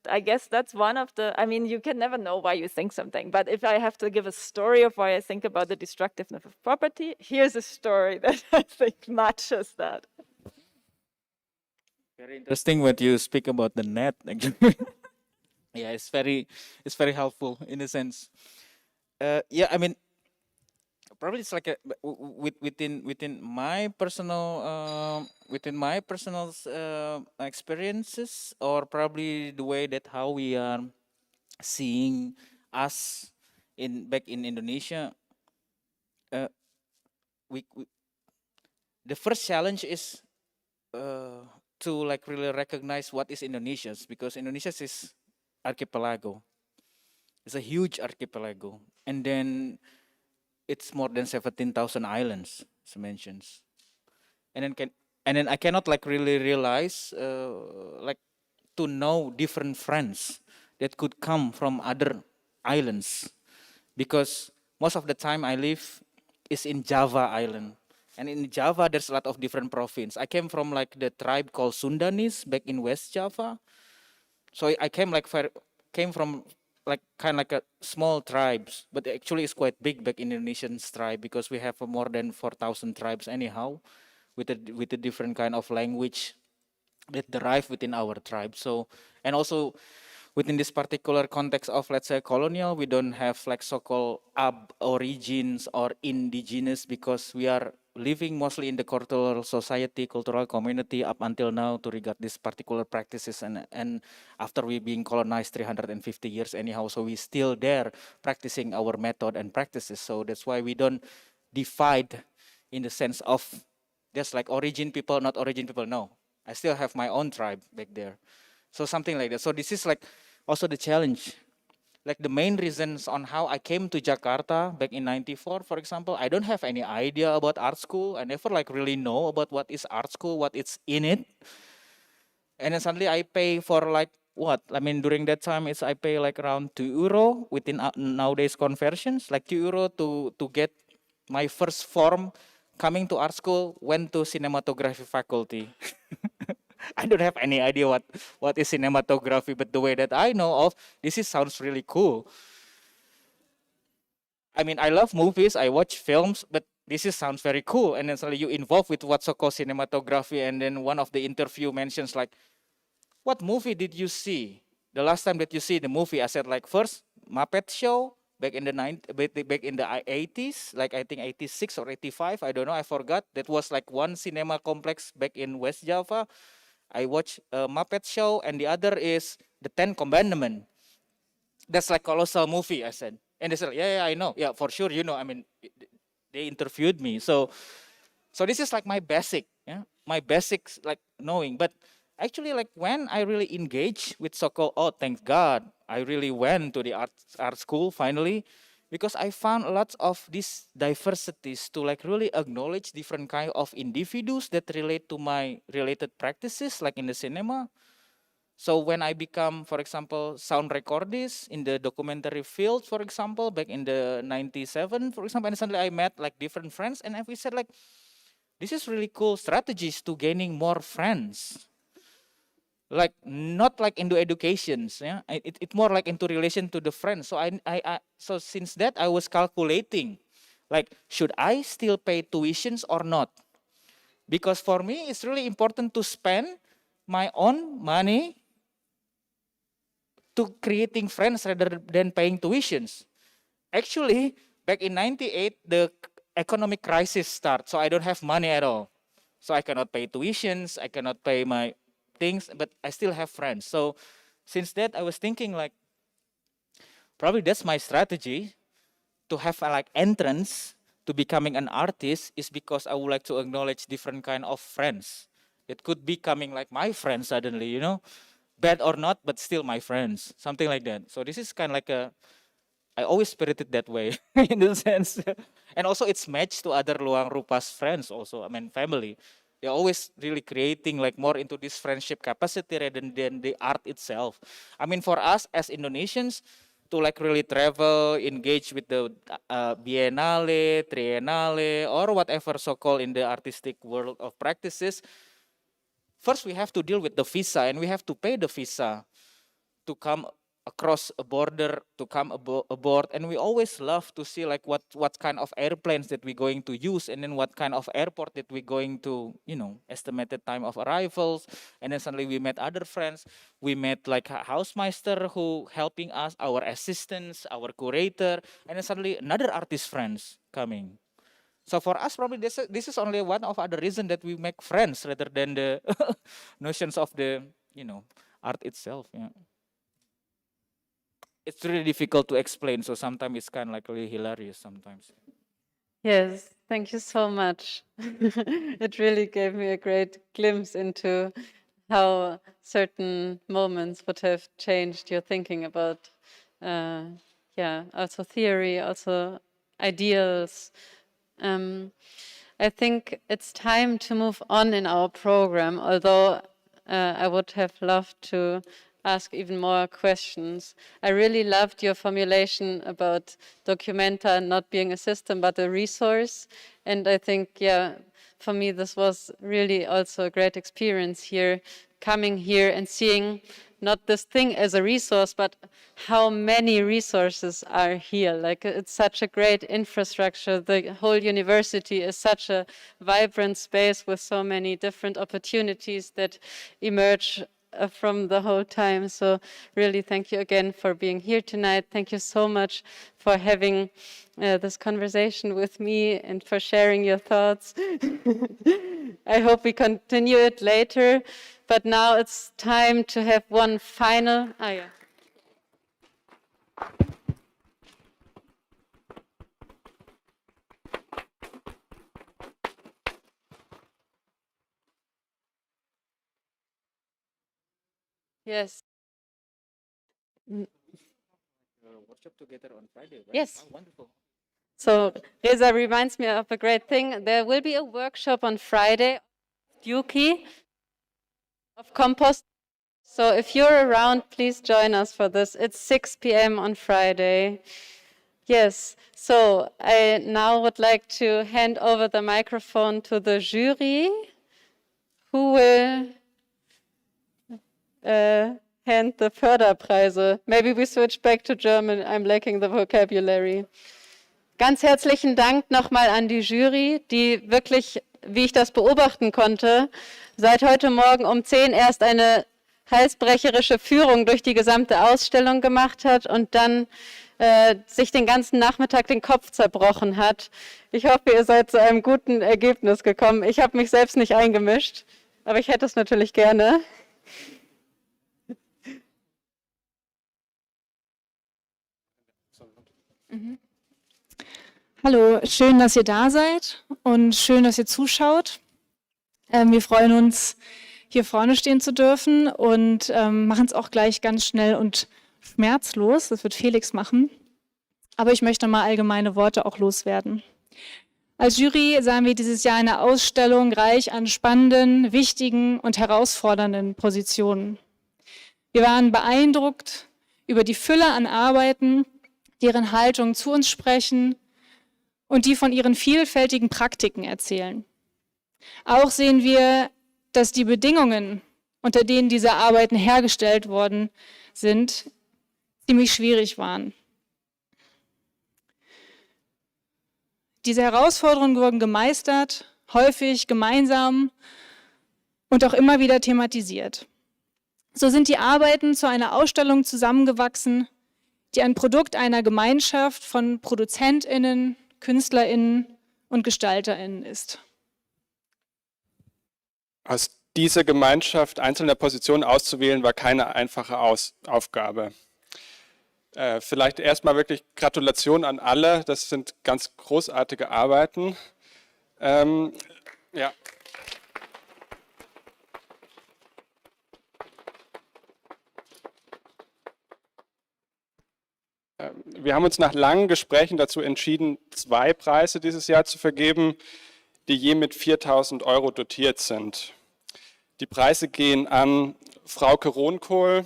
Speaker 1: I guess that's one of the, I mean, you can never know why you think something, but if I have to give a story of why I think about the destructiveness of property, here's a story that I think matches that.
Speaker 3: Very interesting what you speak about the net. Actually, yeah, it's very helpful in a sense. Yeah, I mean, probably it's like within my personal experiences, or probably the way that how we are seeing us in back in Indonesia, uh, we the first challenge is uh, to like really recognize what is Indonesia's, because Indonesia is archipelago. It's a huge archipelago, and then it's more than 17,000 islands, as mentions. And then I cannot like really realize like to know different friends that could come from other islands, because most of the time I live is in Java Island. And in Java, there's a lot of different province. I came from like the tribe called Sundanese back in West Java. So I came like came from like kind of like a small tribes, but actually it's quite big back in Indonesian tribe, because we have more than 4,000 tribes anyhow, with a different kind of language that derive within our tribe. So, and also within this particular context of, let's say, colonial, we don't have like so-called ab origins or indigenous, because we are living mostly in the cultural society, cultural community up until now to regard these particular practices, and after we being colonized 350 years anyhow, so we still there practicing our method and practices. So that's why we don't divide in the sense of there's like origin people, not origin people. No, I still have my own tribe back there. So something like that. So this is like also the challenge. Like the main reasons on how I came to Jakarta back in 94, for example, I don't have any idea about art school. I never like really know about what is art school, what it's in it. And then suddenly I pay for like what? I mean, during that time, it's I pay like around €2 within nowadays conversions, like €2 to get my first form coming to art school. Went to cinematography faculty. I don't have any idea what is cinematography, but the way that I know of this is sounds really cool. I mean, I love movies, I watch films, but this is sounds very cool. And then suddenly you involved with what's so called cinematography, and then one of the interview mentions like, "What movie did you see? The last time that you see the movie?" I said like, first Muppet Show back in the back in the 80s, like I think 86 or 85, I don't know, I forgot. That was like one cinema complex back in West Java. I watched a Muppet Show, and the other is the Ten Commandment. That's like colossal movie, I said. And they said, yeah, I know. Yeah, for sure, you know. I mean, they interviewed me. So this is like my basic, yeah, my basics like knowing. But actually, like when I really engage with so-called, oh, thank God, I really went to the art school finally, because I found lots of these diversities to like really acknowledge different kind of individuals that relate to my related practices, like in the cinema. So when I become, for example, sound recordist in the documentary field, for example, back in the 97, for example, and suddenly I met like different friends, and we said like, this is really cool strategies to gaining more friends. Like not like into educations, yeah. It more like into relation to the friends. So so since that I was calculating, like should I still pay tuitions or not? Because for me it's really important to spend my own money to creating friends rather than paying tuitions. Actually, back in 98, the economic crisis starts, so I don't have money at all. So I cannot pay tuitions, I cannot pay my things, but I still have friends. So since that, I was thinking like, probably that's my strategy to have a like entrance to becoming an artist, is because I would like to acknowledge different kind of friends that could be coming like my friends suddenly, you know, bad or not, but still my friends, something like that. So this is kind of like a, I always spirited that way in the sense, and also it's matched to other Luang Rupa's friends also. I mean, family. They're always really creating like more into this friendship capacity rather than the art itself. I mean, for us as Indonesians, to like really travel, engage with the biennale, triennale, or whatever so-called in the artistic world of practices, first we have to deal with the visa, and we have to pay the visa to come across a border, to come aboard. And we always love to see like what kind of airplanes that we're going to use, and then what kind of airport that we're going to, you know, estimated time of arrivals. And then suddenly we met other friends. We met like a housemeister who helping us, our assistants, our curator, and then suddenly another artist friends coming. So for us, probably this is only one of other reason that we make friends rather than the notions of the, you know, art itself. Yeah. it's really difficult to explain. So sometimes it's kind of like really hilarious sometimes.
Speaker 2: Yes, thank you so much. It really gave me a great glimpse into how certain moments would have changed your thinking about, yeah, also theory, also ideals. I think it's time to move on in our program, although I would have loved to ask even more questions. I really loved your formulation about Documenta not being a system but a resource. And I think, yeah, for me, this was really also a great experience here, coming here and seeing not this thing as a resource, but how many resources are here. Like, it's such a great infrastructure. The whole university is such a vibrant space with so many different opportunities that emerge from the whole time. So really thank you again for being here tonight. Thank you so much for having this conversation with me and for sharing your thoughts. I hope we continue it later, but now it's time to have one final. Yes.
Speaker 3: Workshop together on Friday, right?
Speaker 2: Yes.
Speaker 3: Oh, wonderful.
Speaker 2: So Reza reminds me of a great thing. There will be a workshop on Friday, Yuki, of compost. So if you're around, please join us for this. It's 6 p.m. on Friday. Yes, so I now would like to hand over the microphone to the jury, who will hand the Förderpreise. Maybe we switch back to German. I'm lacking the vocabulary. Ganz herzlichen Dank nochmal an die Jury, die wirklich, wie ich das beobachten konnte, seit heute Morgen um 10 erst eine halsbrecherische Führung durch die gesamte Ausstellung gemacht hat und dann sich den ganzen Nachmittag den Kopf zerbrochen hat. Ich hoffe, ihr seid zu einem guten Ergebnis gekommen. Ich habe mich selbst nicht eingemischt, aber ich hätte es natürlich gerne.
Speaker 4: Hallo, schön, dass ihr da seid und schön, dass ihr zuschaut. Wir freuen uns, hier vorne stehen zu dürfen und machen es auch gleich ganz schnell und schmerzlos. Das wird Felix machen. Aber ich möchte mal allgemeine Worte auch loswerden. Als Jury sahen wir dieses Jahr eine Ausstellung reich an spannenden, wichtigen und herausfordernden Positionen. Wir waren beeindruckt über die Fülle an Arbeiten, deren Haltung zu uns sprechen und die von ihren vielfältigen Praktiken erzählen. Auch sehen wir, dass die Bedingungen, unter denen diese Arbeiten hergestellt worden sind, ziemlich schwierig waren. Diese Herausforderungen wurden gemeistert, häufig gemeinsam und auch immer wieder thematisiert. So sind die Arbeiten zu einer Ausstellung zusammengewachsen, die ein Produkt einer Gemeinschaft von ProduzentInnen, KünstlerInnen und GestalterInnen ist.
Speaker 5: Aus dieser Gemeinschaft einzelner Positionen auszuwählen, war keine einfache Aufgabe. Vielleicht erstmal wirklich Gratulation an alle, das sind ganz großartige Arbeiten. Ja. Wir haben uns nach langen Gesprächen dazu entschieden, 2 Preise dieses Jahr zu vergeben, die je mit 4.000 € dotiert sind. Die Preise gehen an Frauke Rohnkohl,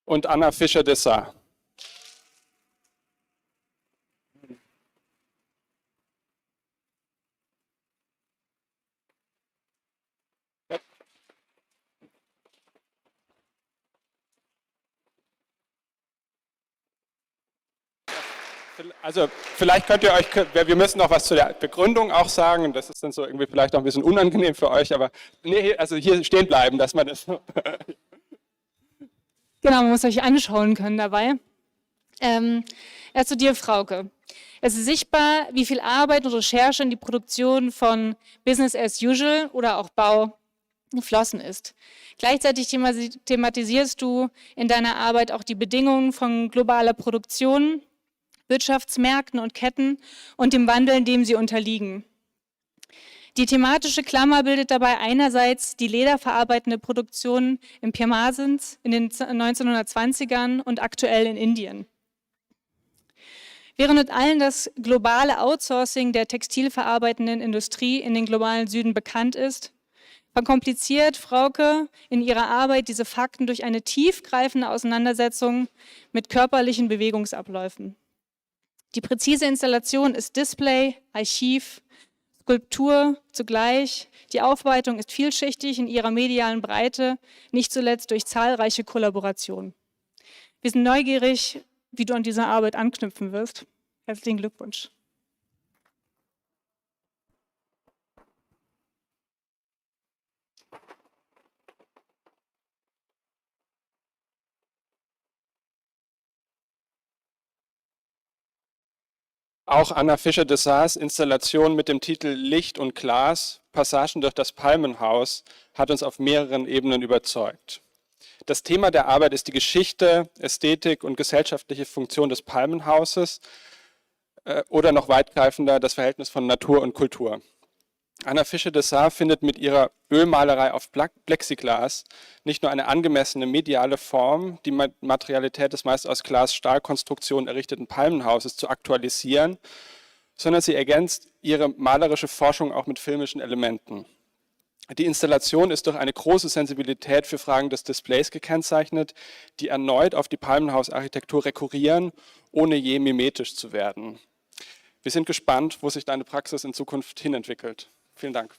Speaker 5: und Anna Fischer-Dessart. Also vielleicht könnt ihr euch, wir müssen noch was zu der Begründung auch sagen, das ist dann so irgendwie vielleicht auch ein bisschen unangenehm für euch, aber nee, also hier stehen bleiben, dass man das...
Speaker 4: Genau, man muss euch anschauen können dabei. Erst zu dir, Frauke. Es ist sichtbar, wie viel Arbeit und Recherche in die Produktion von Business as usual oder auch Bau geflossen ist. Gleichzeitig thematisierst du in deiner Arbeit auch die Bedingungen von globaler Produktion, Wirtschaftsmärkten und Ketten und dem Wandel, in dem sie unterliegen. Die thematische Klammer bildet dabei einerseits die lederverarbeitende Produktion im Pirmasens in den 1920ern und aktuell in Indien. Während allen das globale Outsourcing der textilverarbeitenden Industrie in den globalen Süden bekannt ist, verkompliziert Frauke in ihrer Arbeit diese Fakten durch eine tiefgreifende Auseinandersetzung mit körperlichen Bewegungsabläufen. Die präzise Installation ist Display, Archiv, Skulptur zugleich. Die Aufarbeitung ist vielschichtig in ihrer medialen Breite, nicht zuletzt durch zahlreiche Kollaborationen. Wir sind neugierig, wie du an dieser Arbeit anknüpfen wirst. Herzlichen Glückwunsch.
Speaker 5: Auch Anna Fischer-Dessars Installation mit dem Titel Licht und Glas, Passagen durch das Palmenhaus, hat uns auf mehreren Ebenen überzeugt. Das Thema der Arbeit ist die Geschichte, Ästhetik und gesellschaftliche Funktion des Palmenhauses oder noch weitgreifender das Verhältnis von Natur und Kultur. Anna Fischer-Dessars findet mit ihrer Ölmalerei auf Plexiglas nicht nur eine angemessene mediale Form, die Materialität des meist aus Glas-Stahl-Konstruktionen errichteten Palmenhauses zu aktualisieren, sondern sie ergänzt ihre malerische Forschung auch mit filmischen Elementen. Die Installation ist durch eine große Sensibilität für Fragen des Displays gekennzeichnet, die erneut auf die Palmenhausarchitektur rekurrieren, ohne je mimetisch zu werden. Wir sind gespannt, wo sich deine Praxis in Zukunft hinentwickelt. Vielen Dank.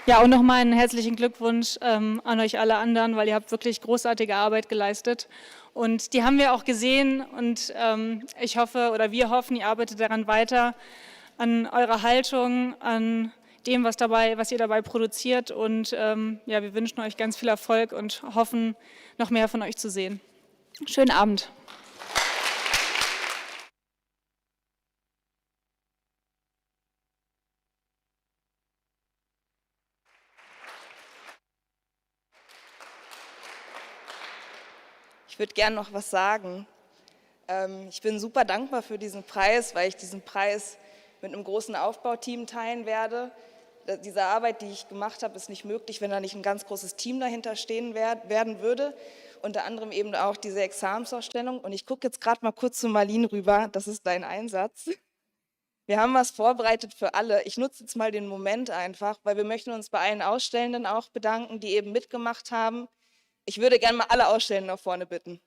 Speaker 4: Ja, und nochmal einen herzlichen Glückwunsch an euch alle anderen, weil ihr habt wirklich großartige Arbeit geleistet. Und die haben wir auch gesehen und ich hoffe oder wir hoffen, ihr arbeitet daran weiter, an eurer Haltung, an dem, was ihr dabei produziert. Und ja, wir wünschen euch ganz viel Erfolg und hoffen, noch mehr von euch zu sehen. Schönen Abend.
Speaker 6: Ich würde gerne noch was sagen. Ich bin super dankbar für diesen Preis, weil ich diesen Preis mit einem großen Aufbauteam teilen werde. Diese Arbeit, die ich gemacht habe, ist nicht möglich, wenn da nicht ein ganz großes Team dahinter stehen werden würde. Unter anderem eben auch diese Examensausstellung. Und ich gucke jetzt gerade mal kurz zu Marlene rüber. Das ist dein Einsatz. Wir haben was vorbereitet für alle. Ich nutze jetzt mal den Moment einfach, weil wir möchten uns bei allen Ausstellenden auch bedanken, die eben mitgemacht haben. Ich würde gerne mal alle Ausstellenden nach vorne bitten.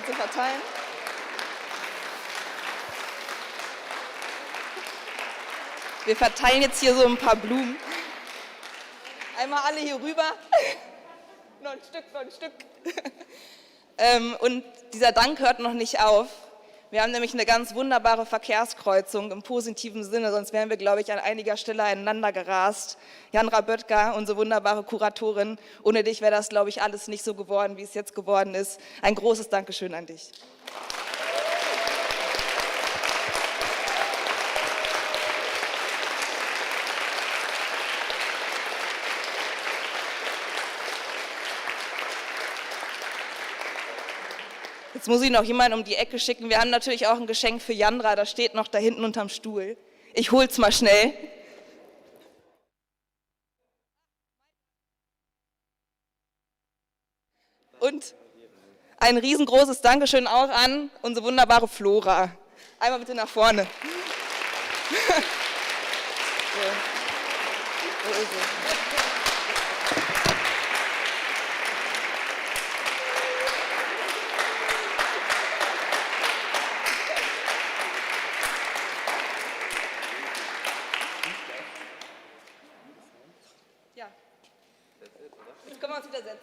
Speaker 6: Zu verteilen. Wir verteilen jetzt hier so ein paar Blumen. Einmal alle hier rüber. Noch ein Stück. Und dieser Dank hört noch nicht auf. Wir haben nämlich eine ganz wunderbare Verkehrskreuzung im positiven Sinne, sonst wären wir, glaube ich, an einiger Stelle aneinander gerast. Jandra Böttger, unsere wunderbare Kuratorin, ohne dich wäre das, glaube ich, alles nicht so geworden, wie es jetzt geworden ist. Ein großes Dankeschön an dich. Jetzt muss ich noch jemanden um die Ecke schicken. Wir haben natürlich auch ein Geschenk für Jandra, das steht noch da hinten unterm Stuhl. Ich hol's mal schnell. Und ein riesengroßes Dankeschön auch an unsere wunderbare Flora. Einmal bitte nach vorne. So ist es. Ja. Jetzt können wir uns wieder setzen.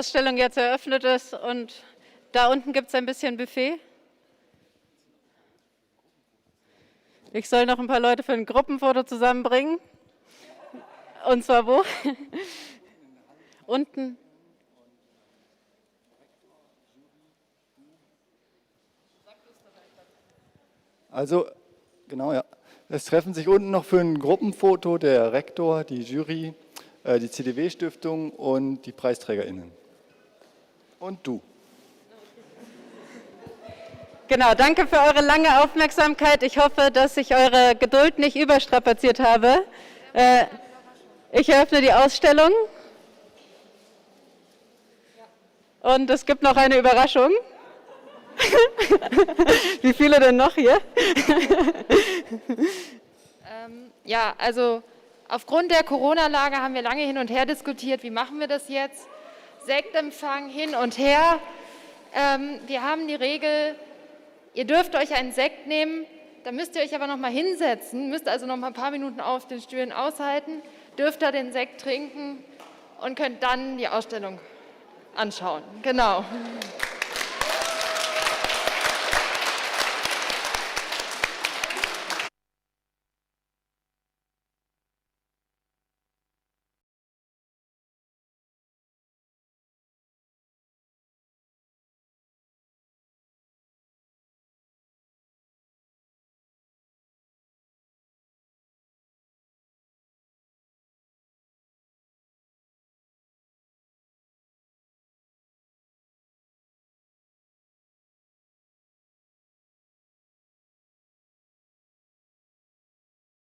Speaker 2: Ausstellung jetzt eröffnet ist und da unten gibt es ein bisschen Buffet. Ich soll noch ein paar Leute für ein Gruppenfoto zusammenbringen. Und zwar wo? Unten.
Speaker 7: Also, genau, ja. Es treffen sich unten noch für ein Gruppenfoto der Rektor, die Jury, die CDW-Stiftung und die PreisträgerInnen. Und du.
Speaker 2: Genau, danke für eure lange Aufmerksamkeit. Ich hoffe, dass ich eure Geduld nicht überstrapaziert habe. Ich eröffne die Ausstellung. Und es gibt noch eine Überraschung. Wie viele denn noch hier?
Speaker 8: Ja, also aufgrund der Corona-Lage haben wir lange hin und her diskutiert, wie machen wir das jetzt? Sektempfang hin und her. Wir haben die Regel, ihr dürft euch einen Sekt nehmen, dann müsst ihr euch aber noch mal hinsetzen, müsst also noch mal ein paar Minuten auf den Stühlen aushalten, dürft da den Sekt trinken und könnt dann die Ausstellung anschauen. Genau.